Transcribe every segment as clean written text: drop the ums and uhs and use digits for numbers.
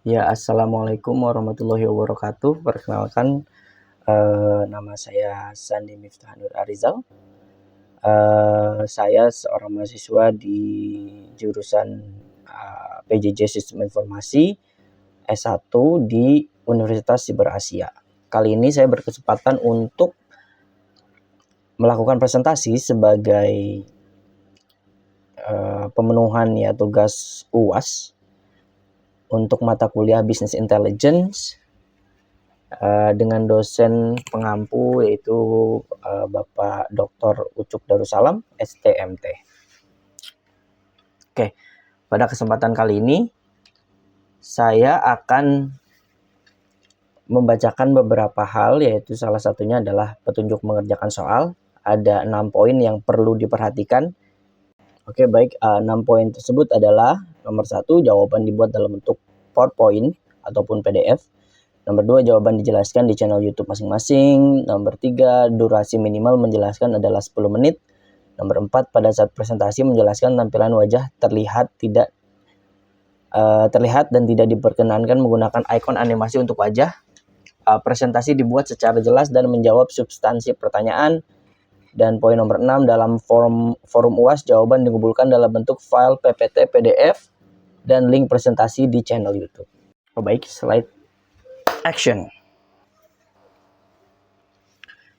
Ya, assalamualaikum warahmatullahi wabarakatuh. Perkenalkan, nama saya Sandi Miftah Nur Arizal. Saya seorang mahasiswa di jurusan PJJ Sistem Informasi S1 di Universitas Siber Asia. Kali ini saya berkesempatan untuk melakukan presentasi sebagai pemenuhan ya tugas UAS untuk mata kuliah Business Intelligence dengan dosen pengampu yaitu Bapak Dr. Ucuk Darussalam, STMT. Oke, pada kesempatan kali ini saya akan membacakan beberapa hal, yaitu salah satunya adalah petunjuk mengerjakan soal. Ada 6 poin yang perlu diperhatikan. Oke, baik. 6 poin tersebut adalah nomor 1, jawaban dibuat dalam bentuk PowerPoint ataupun PDF. Nomor 2, jawaban dijelaskan di channel YouTube masing-masing. Nomor 3, durasi minimal menjelaskan adalah 10 menit. Nomor 4, pada saat presentasi menjelaskan tampilan wajah terlihat dan tidak diperkenankan menggunakan ikon animasi untuk wajah. Presentasi dibuat secara jelas dan menjawab substansi pertanyaan. Dan poin nomor 6, dalam forum UAS jawaban dikumpulkan dalam bentuk file PPT PDF dan link presentasi di channel YouTube. Baik, slide action.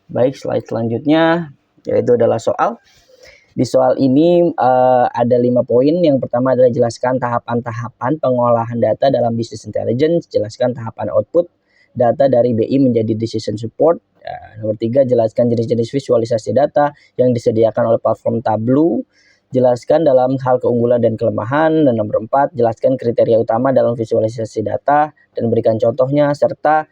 Baik, slide selanjutnya yaitu adalah soal. Di soal ini ada 5 poin. Yang pertama adalah jelaskan tahapan-tahapan pengolahan data dalam business intelligence, jelaskan tahapan output data dari BI menjadi decision support. Nomor 3, jelaskan jenis-jenis visualisasi data yang disediakan oleh platform Tableau, jelaskan dalam hal keunggulan dan kelemahan. Dan nomor 4, jelaskan kriteria utama dalam visualisasi data dan berikan contohnya. Serta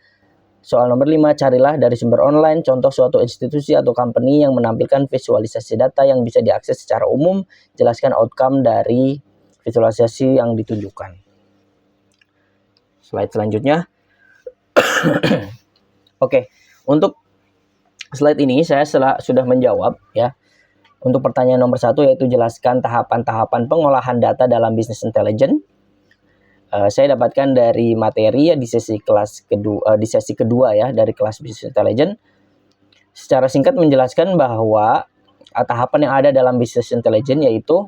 soal nomor 5, carilah dari sumber online contoh suatu institusi atau company yang menampilkan visualisasi data yang bisa diakses secara umum. Jelaskan outcome dari visualisasi yang ditunjukkan. Slide selanjutnya. Oke, untuk slide ini saya sudah menjawab ya. Untuk pertanyaan nomor 1 yaitu jelaskan tahapan-tahapan pengolahan data dalam business intelligence. Saya dapatkan dari materi ya di sesi kedua ya dari kelas Business Intelligence. Secara singkat menjelaskan bahwa tahapan yang ada dalam Business Intelligence yaitu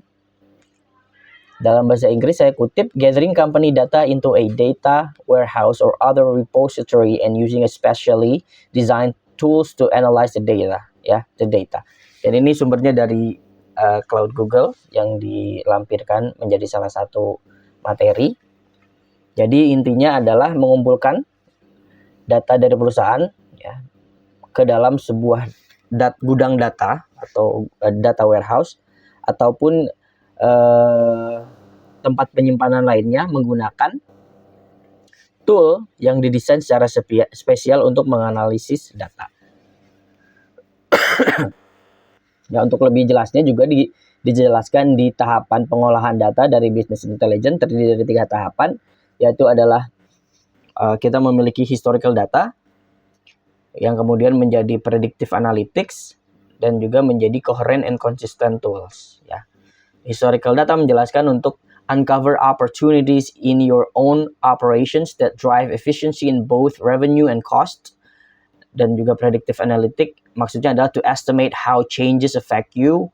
dalam bahasa Inggris saya kutip, gathering company data into a data warehouse or other repository and using a specially designed tools to analyze the data ya, the data. Dan ini sumbernya dari Cloud Google yang dilampirkan menjadi salah satu materi. Jadi intinya adalah mengumpulkan data dari perusahaan ya ke dalam sebuah gudang data atau data warehouse ataupun tempat penyimpanan lainnya menggunakan tool yang didesain secara spesial untuk menganalisis data. Ya, untuk lebih jelasnya juga dijelaskan di tahapan pengolahan data dari business intelligence terdiri dari 3 tahapan, yaitu adalah kita memiliki historical data yang kemudian menjadi predictive analytics dan juga menjadi coherent and consistent tools ya. Historical data menjelaskan untuk uncover opportunities in your own operations that drive efficiency in both revenue and cost. Dan juga predictive analytic maksudnya adalah to estimate how changes affect you.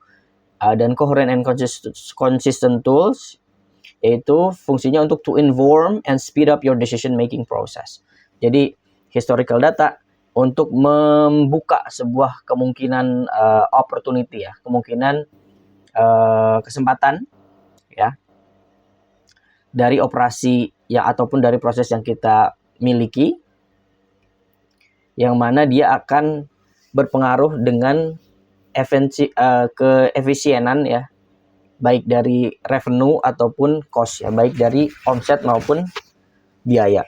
Dan coherent and consistent tools yaitu fungsinya untuk to inform and speed up your decision making process. Jadi historical data untuk membuka sebuah kemungkinan opportunity ya, kemungkinan kesempatan ya dari operasi ya ataupun dari proses yang kita miliki, yang mana dia akan berpengaruh dengan keefisienan ya, baik dari revenue ataupun cost ya, baik dari omset maupun biaya.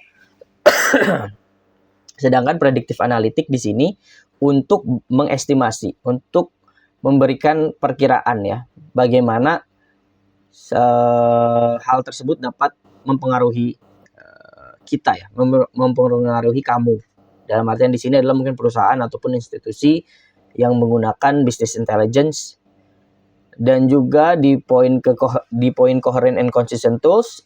Sedangkan predictive analytic di sini untuk mengestimasi, untuk memberikan perkiraan ya, bagaimana hal tersebut dapat mempengaruhi kita ya, mempengaruhi kamu. Dalam artian di sini adalah mungkin perusahaan ataupun institusi yang menggunakan business intelligence. Dan juga di poin coherent and consistent tools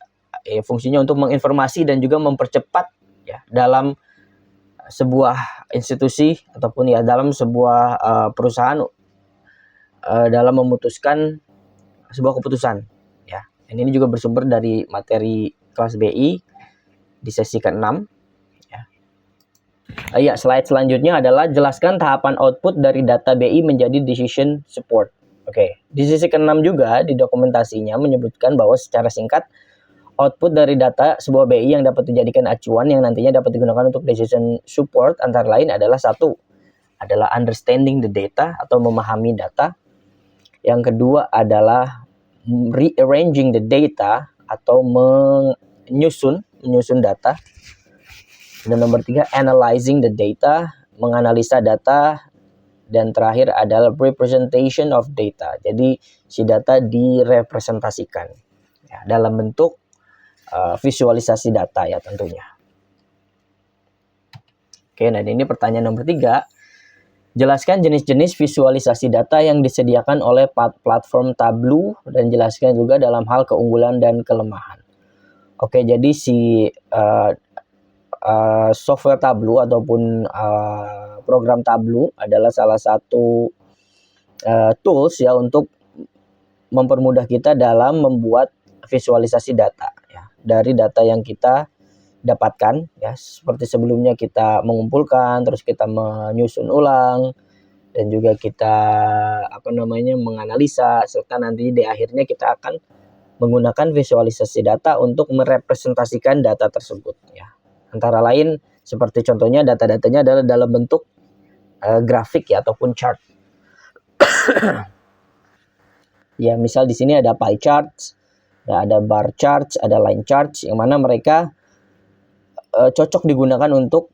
fungsinya untuk menginformasi dan juga mempercepat ya dalam sebuah institusi ataupun ya dalam sebuah perusahaan dalam memutuskan sebuah keputusan ya. Dan ini juga bersumber dari materi kelas BI di sesi ke-6 ya. Ya, slide selanjutnya adalah jelaskan tahapan output dari data BI menjadi decision support. Oke, di sesi ke-6 juga di dokumentasinya menyebutkan bahwa secara singkat output dari data sebuah BI yang dapat dijadikan acuan yang nantinya dapat digunakan untuk decision support antara lain adalah satu adalah understanding the data atau memahami data. Yang kedua adalah rearranging the data atau menyusun data. Dan nomor 3 analyzing the data, menganalisa data. Dan terakhir adalah representation of data. Jadi si data direpresentasikan ya, dalam bentuk visualisasi data ya tentunya. Oke, nah ini pertanyaan nomor 3. Jelaskan jenis-jenis visualisasi data yang disediakan oleh platform Tableau dan jelaskan juga dalam hal keunggulan dan kelemahan. Oke, jadi si software Tableau ataupun program Tableau adalah salah satu tools ya untuk mempermudah kita dalam membuat visualisasi data ya, dari data yang kita dapatkan ya, seperti sebelumnya kita mengumpulkan, terus kita menyusun ulang dan juga kita menganalisa, serta nanti di akhirnya kita akan menggunakan visualisasi data untuk merepresentasikan data tersebut ya. Antara lain seperti contohnya data-datanya adalah dalam bentuk grafik ya ataupun chart. Ya, misal di sini ada pie charts, ya, ada bar charts, ada line charts yang mana mereka cocok digunakan untuk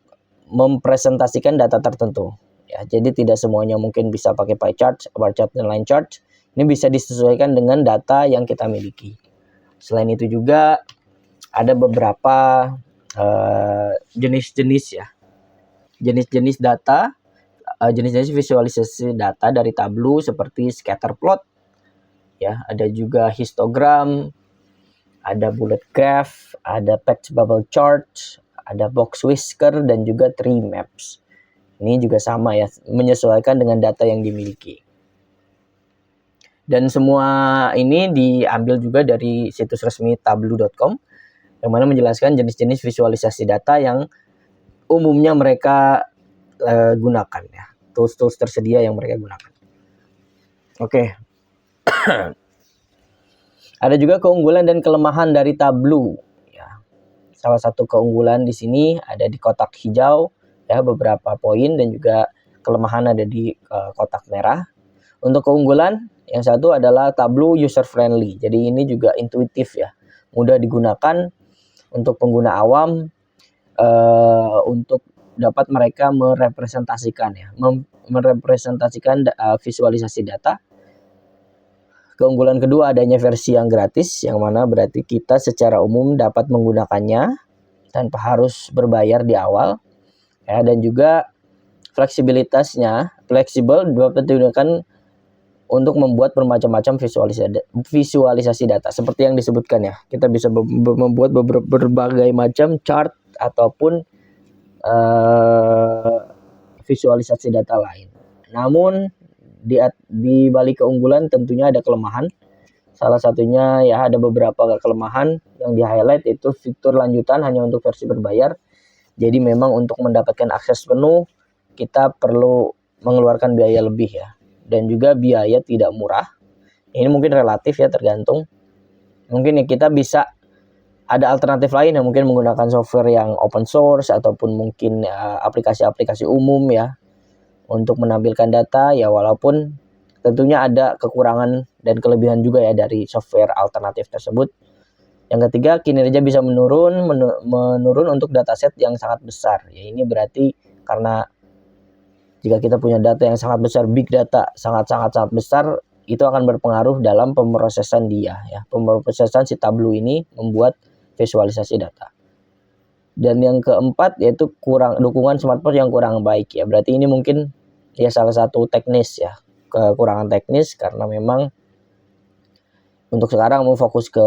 mempresentasikan data tertentu. Ya, jadi tidak semuanya mungkin bisa pakai pie chart, bar chart, dan line chart. Ini bisa disesuaikan dengan data yang kita miliki. Selain itu juga ada beberapa jenis-jenis ya, jenis-jenis data, jenis-jenis visualisasi data dari Tableau seperti scatter plot, ya, ada juga histogram, ada bullet graph, ada patch bubble chart, ada box whisker, dan juga tree maps. Ini juga sama ya, menyesuaikan dengan data yang dimiliki. Dan semua ini diambil juga dari situs resmi tableau.com yang mana menjelaskan jenis-jenis visualisasi data yang umumnya mereka gunakan ya, tools-tools tersedia yang mereka gunakan. Oke. Ada juga keunggulan dan kelemahan dari Tableau ya. Salah satu keunggulan di sini ada di kotak hijau ya, beberapa poin, dan juga kelemahan ada di kotak merah. Untuk keunggulan yang satu adalah Tableau user friendly. Jadi ini juga intuitif ya, mudah digunakan untuk pengguna awam untuk dapat mereka merepresentasikan ya, merepresentasikan visualisasi data. Keunggulan kedua adanya versi yang gratis, yang mana berarti kita secara umum dapat menggunakannya tanpa harus berbayar di awal. Ya, dan juga fleksibilitasnya, fleksibel dapat digunakan untuk membuat bermacam-macam visualisasi data. Seperti yang disebutkan ya, kita bisa membuat berbagai macam chart ataupun visualisasi data lain. Namun di balik keunggulan tentunya ada kelemahan. Salah satunya ya, ada beberapa kelemahan yang di-highlight, itu fitur lanjutan hanya untuk versi berbayar. Jadi memang untuk mendapatkan akses penuh kita perlu mengeluarkan biaya lebih ya. Dan juga biaya tidak murah. Ini mungkin relatif ya, tergantung. Mungkin ya kita bisa ada alternatif lain yang mungkin menggunakan software yang open source ataupun mungkin aplikasi-aplikasi umum ya untuk menampilkan data ya, walaupun tentunya ada kekurangan dan kelebihan juga ya dari software alternatif tersebut. Yang ketiga, kinerja bisa menurun untuk dataset yang sangat besar. Ya, ini berarti karena jika kita punya data yang sangat besar, big data sangat besar, itu akan berpengaruh dalam pemrosesan dia ya. Pemrosesan si Tableau ini membuat visualisasi data. Dan yang keempat yaitu dukungan smartphone yang kurang baik ya. Berarti ini mungkin ya salah satu teknis ya, kekurangan teknis, karena memang untuk sekarang mau fokus ke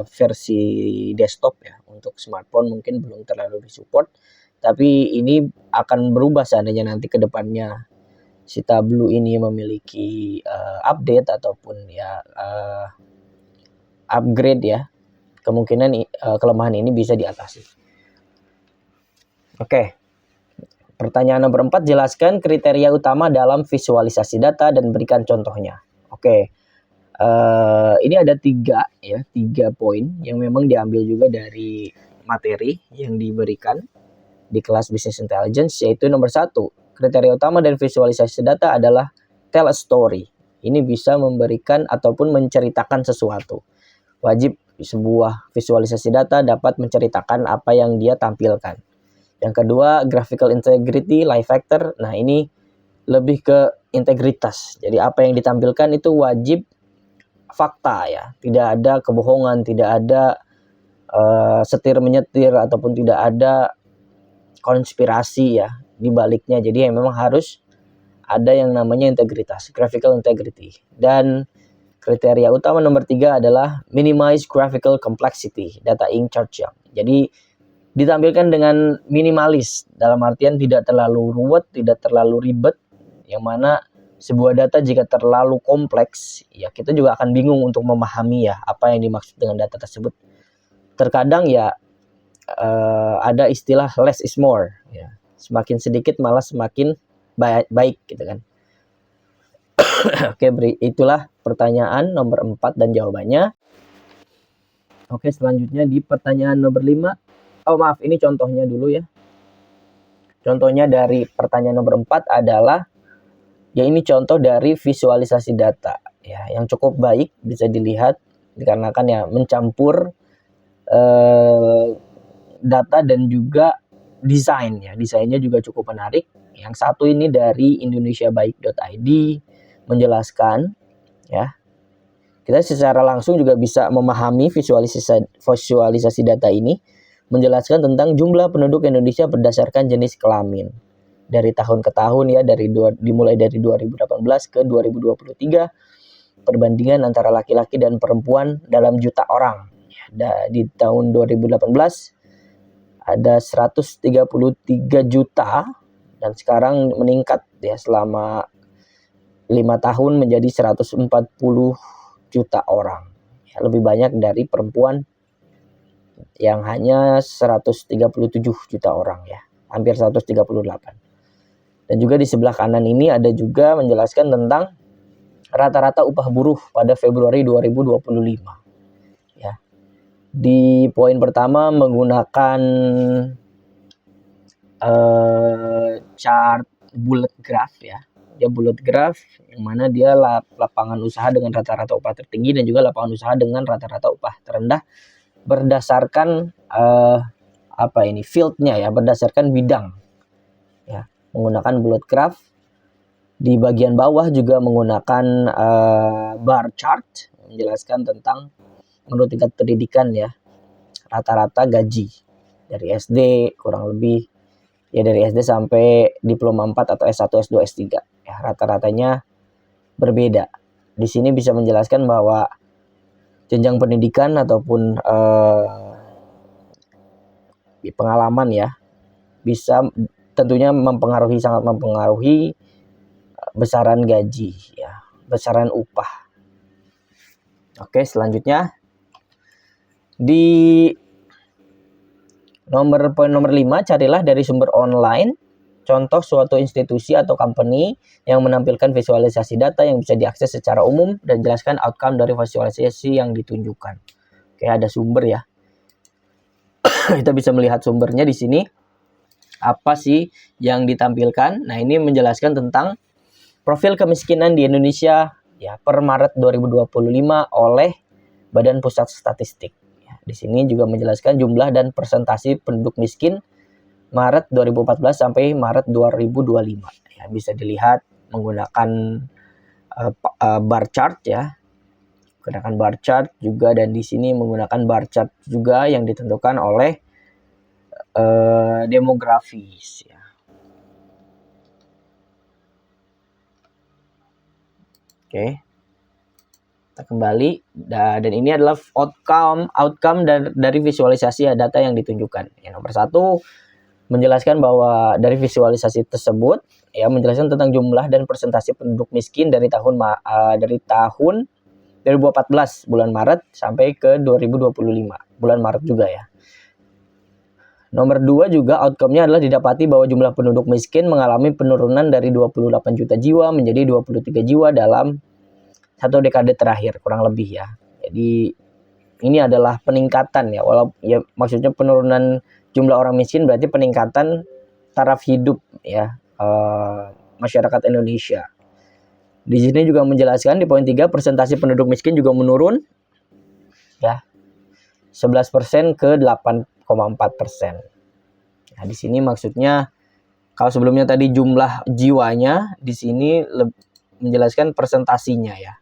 versi desktop ya. Untuk smartphone mungkin belum terlalu disupport, tapi ini akan berubah seandainya nanti ke depannya si Tableau ini memiliki update ataupun ya upgrade ya. Kemungkinan kelemahan ini bisa diatasi. Oke. Pertanyaan nomor 4, jelaskan kriteria utama dalam visualisasi data dan berikan contohnya. Oke. Ini ada 3 poin yang memang diambil juga dari materi yang diberikan di kelas Business Intelligence, yaitu nomor 1, kriteria utama dan visualisasi data adalah tell a story. Ini bisa memberikan ataupun menceritakan sesuatu. Wajib sebuah visualisasi data dapat menceritakan apa yang dia tampilkan. Yang kedua, graphical integrity, life factor. Nah, ini lebih ke integritas. Jadi apa yang ditampilkan itu wajib fakta ya. Tidak ada kebohongan, tidak ada setir menyetir ataupun tidak ada konspirasi ya di baliknya. Jadi memang harus ada yang namanya integritas, graphical integrity. Dan kriteria utama nomor 3 adalah minimize graphical complexity, data in charge. Jadi ditampilkan dengan minimalis, dalam artian tidak terlalu ruwet, tidak terlalu ribet, yang mana sebuah data jika terlalu kompleks, ya kita juga akan bingung untuk memahami ya apa yang dimaksud dengan data tersebut. Terkadang ya ada istilah less is more, ya. Semakin sedikit malah semakin baik gitu kan. Oke, itulah pertanyaan nomor 4 dan jawabannya. Oke, selanjutnya di pertanyaan nomor 5. Oh maaf, ini contohnya dulu ya. Contohnya dari pertanyaan nomor 4 adalah, ya ini contoh dari visualisasi data ya, yang cukup baik bisa dilihat dikarenakan ya mencampur data dan juga desain ya. Desainnya juga cukup menarik. Yang satu ini dari indonesiabaik.id menjelaskan ya. Kita secara langsung juga bisa memahami visualisasi data ini, menjelaskan tentang jumlah penduduk Indonesia berdasarkan jenis kelamin. Dari tahun ke tahun ya, dimulai dari 2018 ke 2023, perbandingan antara laki-laki dan perempuan dalam juta orang. Di tahun 2018 ada 133 juta dan sekarang meningkat ya selama 5 tahun menjadi 140 juta orang. Ya, lebih banyak dari perempuan yang hanya 137 juta orang ya, hampir 138. Dan juga di sebelah kanan ini ada juga menjelaskan tentang rata-rata upah buruh pada Februari 2025. Ya. Di poin pertama menggunakan chart bullet graph ya. Dia bullet graph yang mana dia lapangan usaha dengan rata-rata upah tertinggi dan juga lapangan usaha dengan rata-rata upah terendah berdasarkan fieldnya ya, berdasarkan bidang ya, menggunakan bullet graph. Di bagian bawah juga menggunakan bar chart menjelaskan tentang menurut tingkat pendidikan ya, rata-rata gaji dari SD kurang lebih ya, dari SD sampai diploma 4 atau S1, S2, S3 ya, rata-ratanya berbeda. Di sini bisa menjelaskan bahwa jenjang pendidikan ataupun pengalaman ya bisa tentunya sangat mempengaruhi besaran gaji ya, besaran upah. Oke, selanjutnya di poin nomor 5, carilah dari sumber online contoh suatu institusi atau company yang menampilkan visualisasi data yang bisa diakses secara umum dan jelaskan outcome dari visualisasi yang ditunjukkan. Oke, ada sumber ya. Kita bisa melihat sumbernya di sini. Apa sih yang ditampilkan? Nah, ini menjelaskan tentang profil kemiskinan di Indonesia ya per Maret 2025 oleh Badan Pusat Statistik. Ya, di sini juga menjelaskan jumlah dan persentase penduduk miskin Maret 2014 sampai Maret 2025. Ya, bisa dilihat menggunakan bar chart ya. Menggunakan bar chart juga, dan di sini menggunakan bar chart juga yang ditentukan oleh demografis ya. Oke. Kita kembali dan ini adalah outcome dari visualisasi data yang ditunjukkan. Yang nomor 1 menjelaskan bahwa dari visualisasi tersebut ya menjelaskan tentang jumlah dan persentase penduduk miskin dari tahun 2014 bulan Maret sampai ke 2025 bulan Maret juga ya. Nomor 2 juga outcome-nya adalah didapati bahwa jumlah penduduk miskin mengalami penurunan dari 28 juta jiwa menjadi 23 jiwa dalam satu dekade terakhir kurang lebih ya. Jadi ini adalah peningkatan ya, walaupun ya maksudnya penurunan jumlah orang miskin berarti peningkatan taraf hidup ya masyarakat Indonesia. Di sini juga menjelaskan di poin 3 persentase penduduk miskin juga menurun ya 11% ke 8,4%. Nah, di sini maksudnya kalau sebelumnya tadi jumlah jiwanya, di sini menjelaskan persentasinya ya.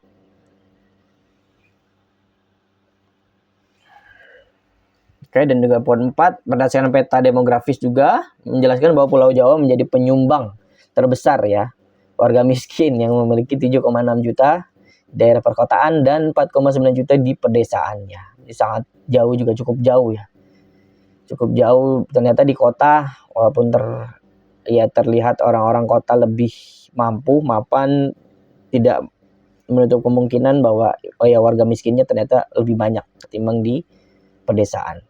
Oke, dan juga poin 4 berdasarkan peta demografis juga menjelaskan bahwa Pulau Jawa menjadi penyumbang terbesar ya warga miskin yang memiliki 7,6 juta daerah perkotaan dan 4,9 juta di pedesaannya. Ini sangat jauh juga, cukup jauh ya. Cukup jauh ternyata di kota walaupun terlihat orang-orang kota lebih mampu, mapan, tidak menutup kemungkinan bahwa warga miskinnya ternyata lebih banyak ketimbang di pedesaan.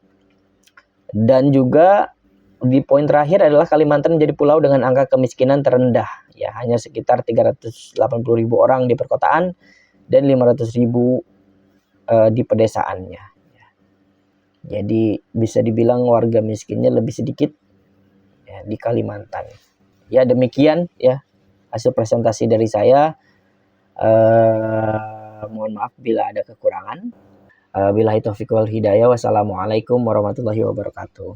Dan juga di poin terakhir adalah Kalimantan menjadi pulau dengan angka kemiskinan terendah ya, hanya sekitar 380.000 orang di perkotaan dan 500.000 di pedesaannya. Jadi bisa dibilang warga miskinnya lebih sedikit ya, di Kalimantan. Ya demikian ya hasil presentasi dari saya. Mohon maaf bila ada kekurangan. Billahi taufiq wal hidayah. Wassalamualaikum warahmatullahi wabarakatuh.